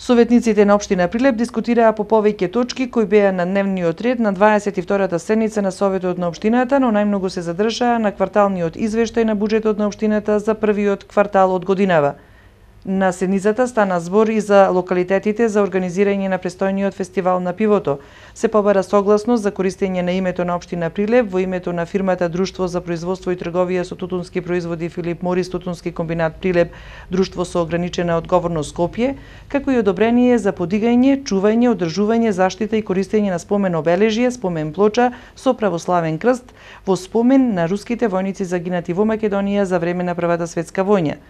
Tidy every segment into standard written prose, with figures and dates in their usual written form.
Советниците на општина Прилеп дискутираа по повеќе точки кои беа на дневниот ред на 22-та седница на Советот на општината, но најмногу се задржаа на кварталниот извештај на буџетот на општината за првиот квартал од годинава. На седницата стана збор и за локалитетите за организирање на престојниот фестивал на пивото. Се побара согласност за користење на името на општина Прилеп во името на фирмата Друштво за производство и трговија со тутунски производи Филип Морис Тутунски комбинат Прилеп, друштво со ограничена одговорност Скопје, како и одобрение за подигање, чување, одржување, заштита и користење на спомен обележје, спомен плоча со православен крст во спомен на руските војници загинати во Македонија за време на Првата светска војна.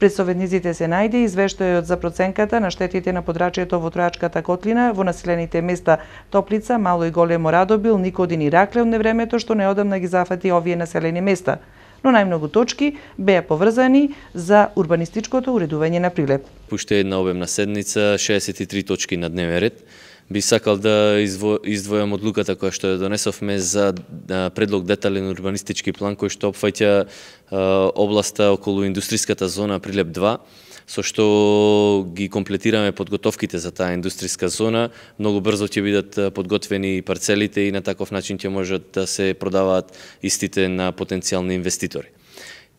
Пред советниците се најде извештајот за проценката на штетите на подрачјето во Тројачката котлина во населените места Топлица, Мало и Големо Радобил, Никодин и Ракле од невремето што неодамна ги зафати овие населени места. Но најмногу точки беа поврзани за урбанистичкото уредување на Прилеп. Уште една обемна седница, 63 точки на дневен ред. Би сакал да издвојам одлуката која што ја донесовме за предлог детален урбанистички план кој што опфаќа областа околу индустријската зона Прилеп 2, со што ги комплетираме подготовките за таа индустријска зона. Многу брзо ќе бидат подготвени парцелите и на таков начин ќе можат да се продаваат истите на потенцијални инвеститори.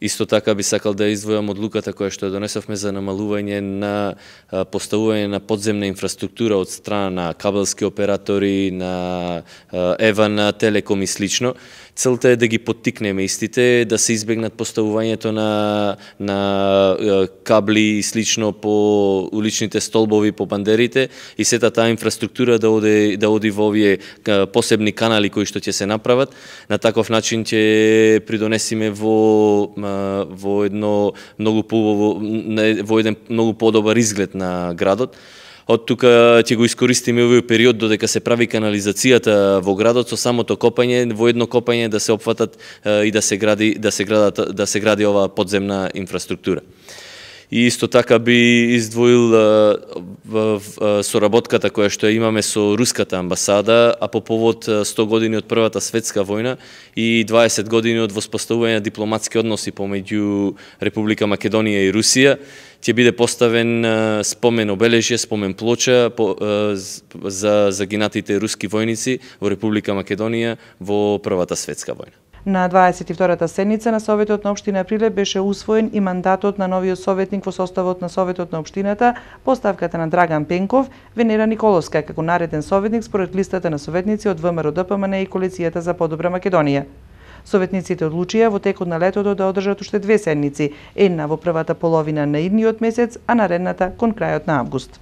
Исто така би сакал да издвојам одлуката која што ја донесовме за намалување на поставување на подземна инфраструктура од страна на кабелски оператори, на ЕВА, Телеком и слично. Целта е да ги поттикнеме истите, да се избегнат поставувањето на кабли и слично по уличните столбови, по бандерите и сета таа инфраструктура да оди во овие посебни канали кои што ќе се направат. На таков начин ќе придонесиме во еден многу подобар изглед на градот. Од тука ќе го искористиме овој период додека се прави канализацијата во градот со самото копање, во едно копање да се опфатат и да се гради оваа подземна инфраструктура. И исто така би издвоил соработката која што имаме со Руската амбасада, а по повод 100 години од Првата светска војна и 20 години од воспоставување на дипломатски односи помеѓу Република Македонија и Русија, ќе биде поставен спомен обележје, спомен плоча за загинатите руски војници во Република Македонија во Првата светска војна. На 22-та седница на Советот на општина Прилеп беше усвоен и мандатот на новиот советник во составот на Советот на општината по ставката на Драган Пенков, Венера Николовска како нареден советник според листата на советници од ВМРО ДПМН и Коалицијата за подобра Македонија. Советниците одлучија во текот на летото да одржат уште 2 седници, една во првата половина на идниот месец, а наредната кон крајот на август.